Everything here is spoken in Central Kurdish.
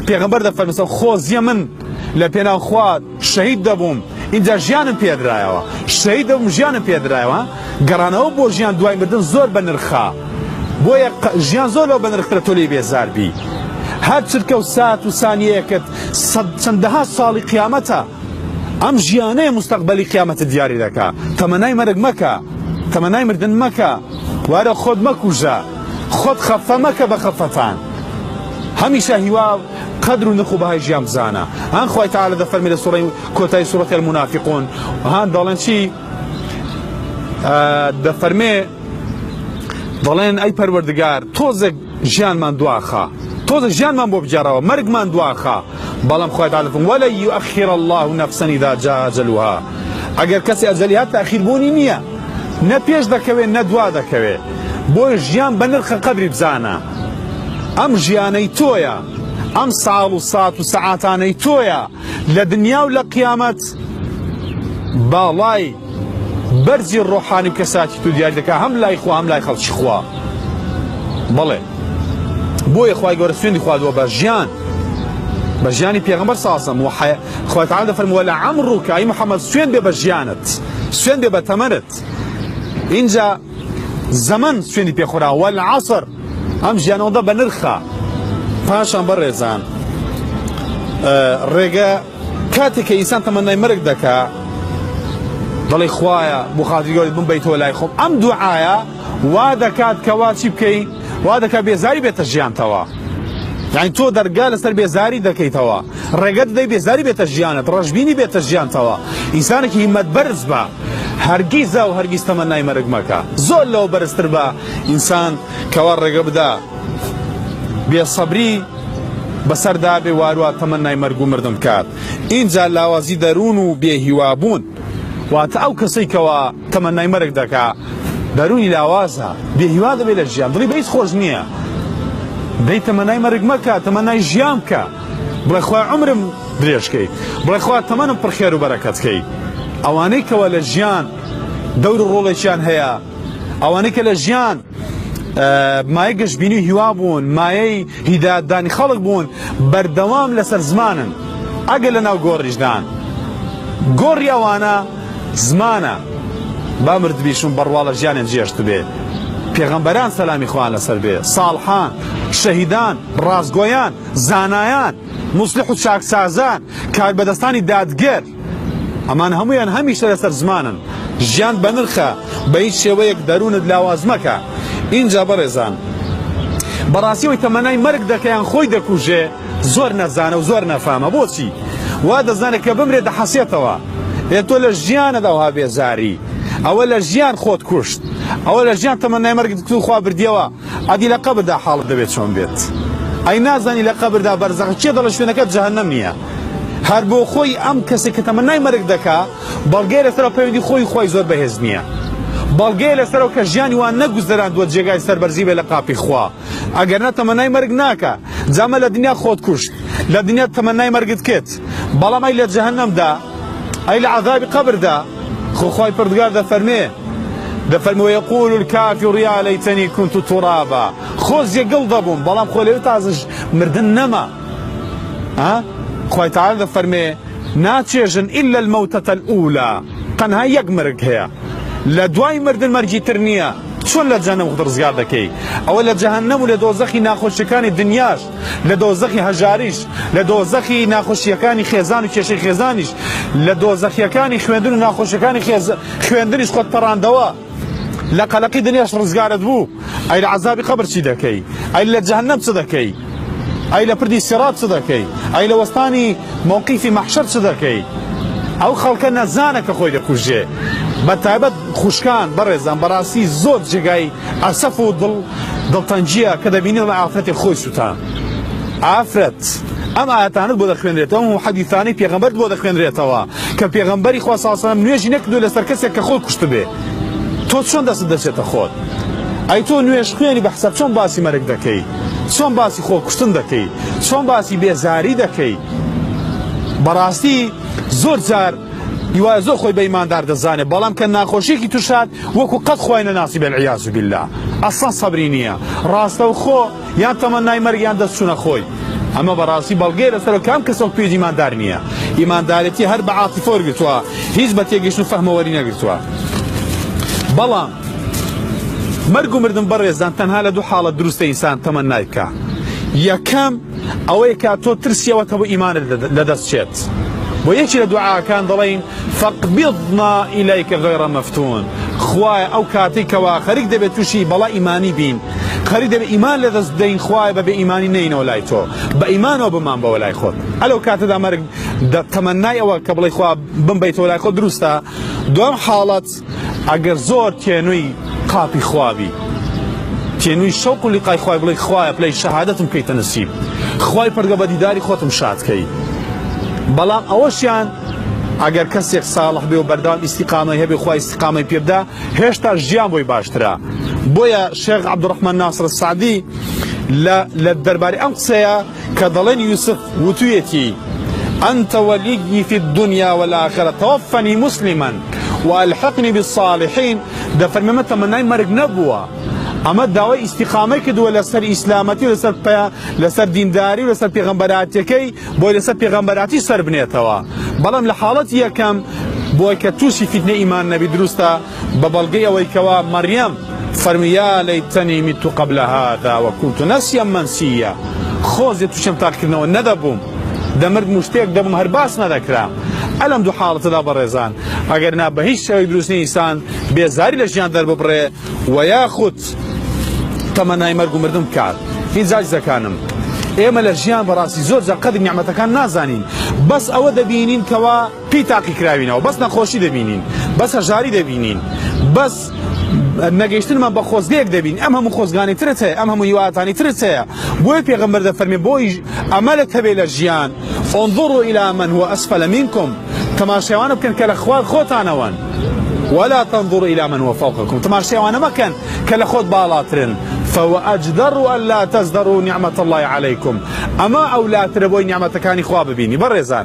پێغەمبەر دەفەرمێ خۆزیە من لە پێناو خوا شەهید دەبووم اینجا ژیانم پێدرایەوە شەهید دەبووم ژیانم پێدرایەوە گەڕانەوە بۆ ژیان دوای مردن زۆر بەنرخە بۆیە ژیان زۆر لەو بەنرخترە تۆ لێی بێزاربی هەر چرکە و سات و سانیەیەکت چەندەها ساڵی قیامەتە ئەم ژیانەیە مستەقبەلی قیامەتە دیاری دەکا تەمەنای مەرگ مەکە تەمەنای مردن مەکە وارە خۆت مەکوژە خۆت خەفە مەکە بە خەفەتان هەمیشە هیوا قدر و نرخ و بەهای ژیان بزانە هەن خوای تەعالە دەفەرمێ لە سوڕەی کۆتایی سوڕەتی المونافقون هەن دەڵێن چی دەفەرمێ دەڵێن ئەی پەروەردگار تۆزێک ژیانمان دواخە تۆزێک ژیانمان بۆ بجارەوە مەرگمان دواخە بەڵام خوای تەعالە فەرمێ وەلەن یوئەخر الله نەفسەن ئیذا جاء ئەجەلها ئەگەر کەسێ ئەجەلی هات تاخیربوونی نییە نە پێش دەکەوێت نە دوا دەکەوێت بۆی ژیان بە نرخە قەدری بزانە ئەم ژیانەی تۆیە ئەم ساڵ و سات و سەعاتانەی تۆیە لە دنیا و لە قیامەت باڵای بەرزی ڕۆحانی و کەساتی تو دیاری دەکا هەم لای خوا هەم لای خەڵکی خوا بەڵێ بۆیە خوای گەورە سوێندی خوادووە بە ژیان بە ژیانی پێغەمبەر ساسم و خوای تەعالە دەفەرمێ وەلەعەمڕوکە ئەی محەممەد سوێن بێ بە ژیانت سوێن بێ بە تەمەنت اینجا زەمەن سوێندی پێخۆرا وەلعەسڕ ئەم ژیانەوەدا بە نرخە پاشان بەڕێزان ڕێگە کاتێک کە ئینسان تەمەنای مەرگ دەکا دەڵێ خوایە بۆ خاتری گەورەت بم بیتەوە لای خۆم ئەم دوعایە وا دەکات کە وا چی بکەی وا دەکات بێزاری بێتە ژیانتەوە یعنی تۆ دەرگا لەسەر بێزاری دەکەیتەوە ڕێگەت دەی بێزاری بێتە ژیانت ڕەشبینی بێتە ژیانتەوە ئینسانێکی هیممەت بەرز بە هەرگیزە و هەرگیز تەمەنای مەرگ مەکە زۆر لەوە بەرزتر بە ئینسان کەوا ڕێگە بدا بێسەبری بەسەردا بێ واروە تەمەنای مەرگ و مردن کات اینجا لاوازی دەروون و بێهیوابوون واتە ئەو کەسەی کەوا تەمەنای مەرگ دەکا دەرونی لاوازە بێهیوا دەبێت لە ژیان دڵی بەیس خۆش نییە دەی تەمەنای مەرگ مەکە تەمەنای ژیان بکە بڵێ خوای عومرم درێژکەی بڵێ خوا تەمەنم پڕخێر و بەرەکەتکەی ئەوانەی کەوە لە ژیان دەور و ڕۆڵێکیان هەیە ئەوانەی کە لە ژیان مایە گەشتبینی و هیوا بوون مایەی هیدایەتدانی خەڵک بوون بەردەوام لەسەر زمانن ئەگە لە ناو گۆڕیشدان گۆڕی ئەوانە زمانە با مردبیشون بەڕواڵە ژیانیان جێشت بێ پێغەمبەران سەلامی خوان لەسەر بێ ساڵحان شەهیدان ڕاستگۆیان زانایان موسڵح و چاکسازان کار بەدەستانی دادگەر ئەمان هەمویان هەمیشە لەسەر زمانن ژیان بە نرخە بە هیچ شێوەیەک دەروونت لاواز مەکە اینجا بەڕێزان بەڕاستیەوەی تەمەنای مەرگ دەکەیان خۆی دەکوژێ زۆر نەزانە و زۆر نەفامە بۆچی وا دەزانێت کە بمرێ دەحەسێتەوە تۆ لە ژیانەدا وها بێزاری ئەوە لە ژیان خۆت کوشت ئەوە لە ژیان تەمەنای مەرگت تو خوا بردیەوە ئەدی لە قەبردا حاڵت دەبێت چۆن بێت ئەی نازانی لە قەبردا بەرزەخ چێ دەڵە شوێنەکەت جەهەنەم نییە هەر بۆ خۆی ئەم کەسێک کە تەمەنای مەرگ دەکا بەڵگەی لەسەرەوە پەیوەندی خۆی زۆر بەهێز نییە بەڵگەی لەسەرەوە کە ژیانی وان نەگوزەراندووە جێگای سەربەرزی بێ لە قاپی خوا ئەگەر نە تەمەنای مەرگ ناکە جامە لە دنیا خۆت کوشت لە دنیا تەمەنای مەرگت کرد بەڵام ئەی لە جەهەنەمدا ئەی لە عەذابی قەبردا خوای پەروەردگار دەفەرمێ وەیەقول الکافر یا لەیتەنی کونت تورابا خۆ جێگەڵ دەبووم بەڵام خۆ لەوێ تازەش مردن نەما خوای تەعالە دەفەرمێ ناچێژن ئیلا المەوتەتە الئولا تەنها یەک مرگ هەیە لە دوای مردن مەرگی تر نییە چۆن لە جەهەنەم خۆت ڕزگار دەکەی ئەوە لە جەهەنەم و لە دۆزەخی ناخۆشیەکانی دنیاش لە دۆزەخی هەژاریش لە دۆزەخی ناخۆشیەکانی خێزان و کێشەی خێزانیش لە دۆزەخیەکانی خوێندن و ناخۆشیەکانی خوێندنیش خۆت پەڕاندەوە لە قەلەقی دنیاش ڕزگارت بوو ئەی لە عەزابی قەبر چی دەکەی ئەی لە جەهەنەم چ دەکەی ئەی لە پردی سیرات چ دەکەی ئەی لە وەستانی موقیفی مەحشەر چ دەکەی ئەو خەڵکە نەزانە کە خۆی دەکوژێ بە تایبەت خوشکان بەڕێزان بەڕاستی زۆر جێگای ئەسەف و دڵتەنجیە کە دەبینی لە ئافرەتی خۆی سوتان ئافرەت ئەم ئاەتانت بۆ دەخوێنرێتەوە و حەدیثانەی پێغەمبەر بۆ دەخوێنرێتەوە کە پێغەمبەری خوا صلی الله علیه و سلم نوێژی نەکردو لەسەر کەسێک کە خۆی کوشت بێ تۆ چۆن دەست دەچێتە خۆت ئەی تۆ نوێژ خوێنی بە حساب چۆن باسی مەرگ دەکەی چۆن باسی خۆ کوشتن دەکەی چۆن باسی بێزاری دەکەی بەڕاستی زۆر جار هیوایە زۆر خۆی بە ئیماندار دەزانێت بەڵام کە ناخۆشیێکی تووشات وەکو قەت خۆی نەناسی بەالعیاذ بالله ئەسڵان سەبری نییە ڕاستەوخۆ یان تەمەنای مەرگیان دەست چوونە خۆی ئەمە بەڕاستی بەڵگەی لەسەر کام کەسە پێش ئیماندار نییە ئیماندارەتی هەر بە عاتیفە وەرگرتووە هیچ بە تێگەیشتن و فەهمەوەری نەگرتووە بەڵام مەرگ و مردن بەڕێزان تەنها لە دوو حاڵەت دروستە ئینسان تەمەنای بکە یەکەم ئەوەیە کە تۆ ترسیەوەتە بۆ ئیمانت لەدەستچێت بۆ یەکی لە دوعاکان دەڵێن فەقبضنا ئیلەیکە غەیڕە مەفتون خوایە ئەو کاتێکەوە خەریک دەبێت تووشی بەڵا ئیمانی بین خەریک دەبێت ئیمان لەدەست بدەین خوایە بەبێ ئیمانی نەینەوە لای تۆ بە ئیمانەوە بمان بەوە لای خۆت ئەلەو کاتەدا مەرگ تەمەنای ئەوە کە بڵێ خوا بمبەیتەوە لای خۆت دروستە دوام حاڵەت ئەگەر زۆر تێنووی قاپی خوابی تێنووی شەوق و لیقای خوای بڵێ خوایە پلەی شەهادەتم بکەیتە نسیب خوای پەرگە بە دیداری خۆتم شادکەی بەڵام ئەوەشیان ئەگەر کەسێک ساڵح بێ و بەردەوام ئیستیقامەی هەبێ خوای ئیستیقامەی پێ بدە هێشتا ژیان بۆی باشترە بۆیە شێخ عەبدوڕەحمان ناسر السعدی لە دەربارەی ئەم قسەیە کە دەڵێن یوسف وتوویەتی أنت ولي في الدنيا والآخرة توفني مسلما وألحقني بالصالحين ده فرمي تمناي مرق نبوة أما داوای استقامه کردووە لەسەر ئیسلامەتی و لەسەر دینداری و لەسەر پێغەمبەراتیەکەی بۆی لەسەر پێغەمبەراتی سەر بنێتەوە بەڵام لە حاڵەتی یەکەم بۆی کە تووشی فیتنەی ئیمان نەبی دروستە بە بەڵگەی ئەوەی کەوا مەریەم فەرمی یا لەیتەنی میتو قبل هذا وكنت نسيا منسيا خۆزێ تووشم تاقیکردنەوە نەدەبووم دەمرد مشتێک دەبم هەر باس نەدەکرا ئەلەم دوو حاڵەتەدا بەڕێزان ئەگەر نا بە هیچ شێوەی دروستنی ئینسان بێزاری لە ژیان دەرببڕێ و یاخود تەمەنای مەرگ و مردن بکات هیچ عەزیزەکانم ئێمە لە ژیان بەڕاستی زۆر جار قەدری نیعمەتەکان نازانین بەس ئەوە دەبینین کەوا پێی تاقی کراوینەوە بەس نەخۆشی دەبینین بەس هەژاری دەبینین بەس نەگەیشتنمان بە خۆزگەیەک دەبین ئەم هەموو خۆزگانی ترت هەیە ئەم هەموو هیواتانی ترت هەیە بۆی پێغەمبەر دەفەرمێ بۆی ئەمەلت هەبێ لە ژیان انظروا إلى من هو أسفل منكم تەماشایوانە بکەن کە لە خوار خۆتانەوەن ولا تنظروا إلى من هو فوقكم تەماشایوانە مەکەن کە لە خۆت باڵاترن فهو أجدر ألا تزدروا نعمة الله عليكم أما أولاتر بۆی نیعمەتەکانی خوا ببینی بەڕێزان